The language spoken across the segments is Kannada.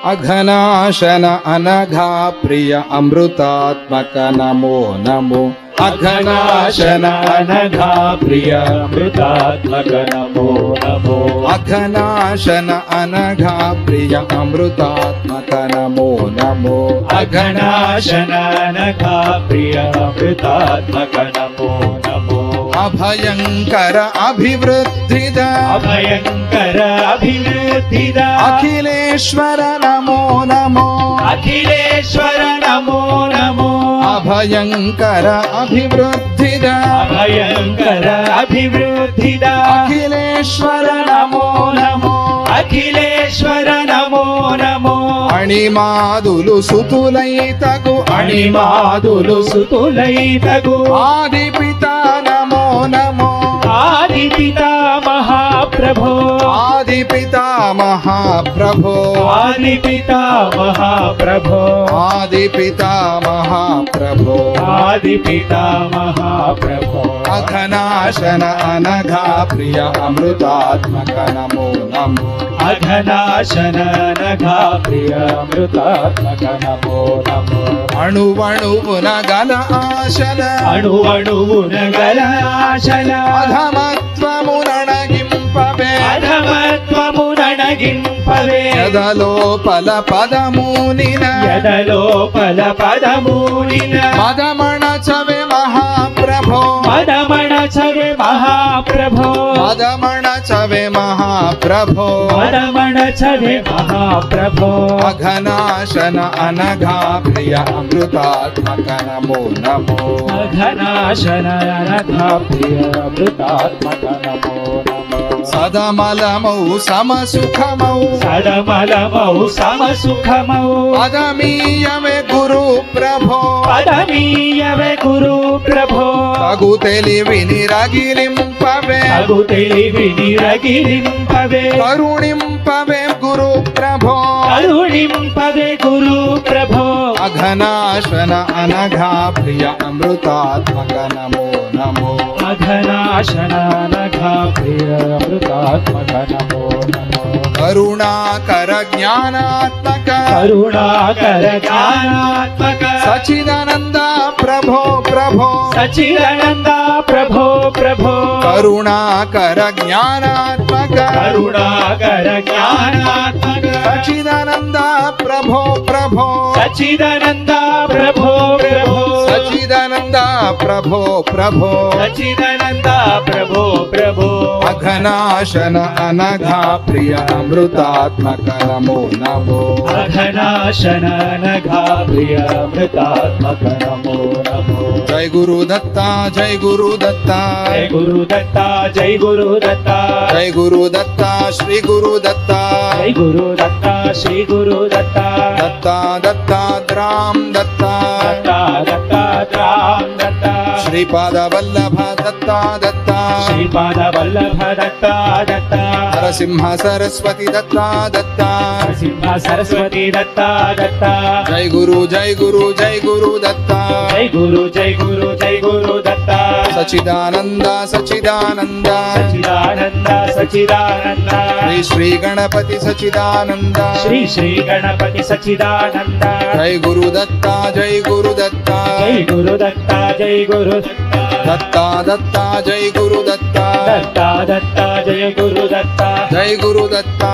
ಅಘನಾಶನ ಅನಘಾ ಪ್ರಿಯ ಅಮೃತಾತ್ಮಕ ನಮೋ ನಮೋ. ಅಘನಾಶನ ಅನಘಾ ಪ್ರಿಯ ಅಮೃತಾತ್ಮಕ ನಮೋ ನಮೋ. ಅಘನಾಶನ ಅನಘಾ ಪ್ರಿಯ ಅಮೃತಾತ್ಮಕ ನಮೋ ನಮೋ. ಅಘನಾಶನ ಅನಘಾ ಪ್ರಿಯ ಅಮೃತಾತ್ಮಕ ನಮೋ ನಮೋ. ಅಭಯಂಕರ ಅಭಿವೃದ್ಧಿದ ಅಭಯಂಕರ ಅಭಿವೃದ್ಧಿದ ಅಖಿಲೇಶ್ವರ ನಮೋ ನಮೋ. ಅಖಿಲೇಶ್ವರ ನಮೋ ನಮೋ. ಅಭಯಂಕರ ಅಭಿವೃದ್ಧಿದ ಅಭಯಂಕರ ಅಭಿವೃದ್ಧಿದ ಅಖಿಲೇಶ್ವರ ನಮೋ ನಮೋ. ಅಖಿಲೇಶ್ವರ ನಮೋ ನಮೋ. ಅಣಿಮಾದುಲು ಸುತುಲೈತಗು ಅಣಿಮಾದುಲು ಸುತುಲೈತಗು ಆದಿಪಿತಾ ನಮೋ ನಮೋ. ಆದಿಪಿತಾ ಮಹಾಪ್ರಭೋ. ಆದಿಪಿತಾ ಮಹಾಪ್ರಭೋ. ಆದಿಪಿತಾ ಮಹಾಪ್ರಭೋ. ಆದಿಪಿತಾ ಮಹಾಪ್ರಭೋ. ಆದಿಪಿತಾ ಮಹಾಪ್ರಭೋ. ಅಘನಾಶನ ಅನಘಾ ಪ್ರಿಯ ಅಮೃತಾತ್ಮಕ ನಮೋ ನಮೋ. ಅಘನಾಶನ ಅನಘಾ ಪ್ರಿಯ ಅಮೃತಾತ್ಮಕ ನಮೋ ನಮೋ. ಅಣುವಣುವು ನಗಲ ಆಶಲ ಅಣುವಣುವು ನಗಲ ಆಶಲ ಅಧಮತ್ವಮು ನನಗಿಂಪವೇ. ಅಧಮತ್ವಮು ನನಗಿಂಪವೇ. ಯದಲೋಪಲ ಪದಮೂನಿನ ಯದಲೋಪಲ ಪದಮೂಲಿನ ಮದಮಣಚವೆ ಮಹಾಪ್ರಭೋ. ಮದಮಣಚವೆ ಮಹಾಪ್ರಭೋ. ಮದಮಣಚವೆ ಮಹಾಪ್ರಭೋ. ಮದಮಣಚವೆ ಮಹಾಪ್ರಭೋ. ಅಘನಾಶನ ಅನಘಾ ಪ್ರಿಯ ಅಮೃತಾತ್ಮಕ ನಮೋ ನಮೋ. ಅಘನಾಶನ ಅನಘಾ ಪ್ರಿಯ ಅಮೃತಾತ್ಮಕ ನಮೋ ನಮೋ. ಸದಮಲಮೌ ಸಮಸುಖಮೌ ಸದಮಲಮೌ ಸಮಸುಖಮೌ. ಪದಮೀಯವೇ ಗುರು ಪ್ರಭೋ. ಪದಮೀಯವೇ ಗುರು ಪ್ರಭೋ. ತಗು ತಿಳಿವಿನಿರಗಿಲಿಂಪವೇ. ತಗು ತಿಳಿವಿನಿರಗಿಲಿಂಪವೇ. ಕರುಣಿಂಪವೇ ಗುರು ಪ್ರಭೋ. ಕರುಣಿಂಪವೇ ಗುರು ಪ್ರಭೋ. ಅಘನಾಶನ ಅನಘಾ ಪ್ರಿಯ ಅಮೃತಾತ್ಮಕ ನಮೋ ನಮೋ. ಅಘನಾಶನ ಅನಘಾ ಪ್ರಿಯ ಅಮೃತಾತ್ಮಕ ನಮೋ ನಮೋ. ಕರುಣಾಕರ ಜ್ಞಾನಾತ್ಮಕ ಕರುಣಾಕರ ಜ್ಞಾನಾತ್ಮಕ ಸಚಿದಾನಂದ ಪ್ರಭೋ ಪ್ರಭೋ. ಸಚಿದಾನಂದ ಪ್ರಭೋ ಪ್ರಭೋ. ಕರುಣಾಕರ ಜ್ಞಾನಾತ್ಮಕ ಕರುಣಾಕರ ಜ್ಞಾನಾತ್ಮಕ ಸಚಿದಾನಂದ ಪ್ರಭೋ ಪ್ರಭೋ. ಸಚಿದಾನಂದ ಪ್ರಭೋ ಪ್ರಭೋ. ಸಚಿದಾನಂದ ಪ್ರಭೋ ಪ್ರಭೋ. ಸಚಿದಾನಂದ ಪ್ರಭೋ ಪ್ರಭೋ. ಅಘನಾಶನ ಅನಘಾ ಪ್ರಿಯ ಅಮೃತಾತ್ಮಕ ನಮೋ ನಮೋ. ಅಘನಾಶನ ಅನಘಾ ಪ್ರಿಯ ಅಮೃತಾತ್ಮಕ ನಮೋ ನಮೋ. ಜೈ ಗುರು ದತ್ತ ಜೈ ಗುರು ದತ್ತ. ಜೈ ಗುರು ದತ್ತ ಜೈ ಗುರು ದತ್ತ. ಜೈ ಗುರು ದತ್ತ ಶ್ರೀ ಗುರು ದತ್ತ. ಜೈ ಗುರು ದತ್ತ ಶ್ರೀ ಗುರು ದತ್ತ. ದತ್ತ ದತ್ತಾತ್ರಾಂ ದತ್ತ. ದತ್ತ ದತ್ತಾತ್ರಾಂ ದತ್ತ. ಶ್ರೀಪಾದ ವಲ್ಲಭ ದತ್ತ ದತ್ತ. ಶ್ರೀಪಾದ ವಲ್ಲಭ ದತ್ತ ದತ್ತ. ನರಸಿಂಹ ಸರಸ್ವತಿ ದತ್ತ ದತ್ತ. ನರಸಿಂಹ ಸರಸ್ವತಿ ದತ್ತ ದತ್ತ. ಜೈ ಗುರು ಜೈ ಗುರು ಜೈ ಗುರು ದತ್ತ. ಜೈ ಗುರು ಜೈ ಗುರು ಜೈ ಗುರು ದತ್ತ. ಸಚಿದಾನಂದ ಸಚಿದಾನಂದ. ಸಚಿದಾನಂದ ಸಚಿದಾನಂದ. ಶ್ರೀ ಶ್ರೀ ಗಣಪತಿ ಸಚಿದಾನಂದ. ಶ್ರೀ ಶ್ರೀ ಗಣಪತಿ ಸಚಿದಾನಂದ. ಜೈ ಗುರು ದತ್ತ ಜೈ ಗುರು ದತ್ತ. ಜೈ ಗುರು ದತ್ತ ಜೈ ಗುರು ದತ್ತ. ದತ್ತ ದತ್ತ ಜೈ ಗುರು ದತ್ತ. ದತ್ತ ದತ್ತ ಜಯ ಗುರು ದತ್ತ. ಜೈ ಗುರು ದತ್ತ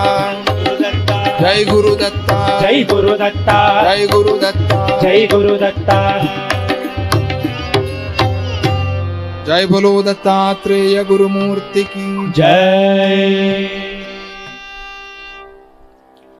ಜೈ ಗುರು ದತ್ತ. ಜೈ ಗುರು ದತ್ತ ಜೈ ಗುರು ದತ್ತ. ಜೈ ಗುರು ದತ್ತ. ಜೈ ಬೋಲೋ ದತ್ತಾತ್ರೇಯ ಗುರುಮೂರ್ತಿ ಕಿ ಜೈ.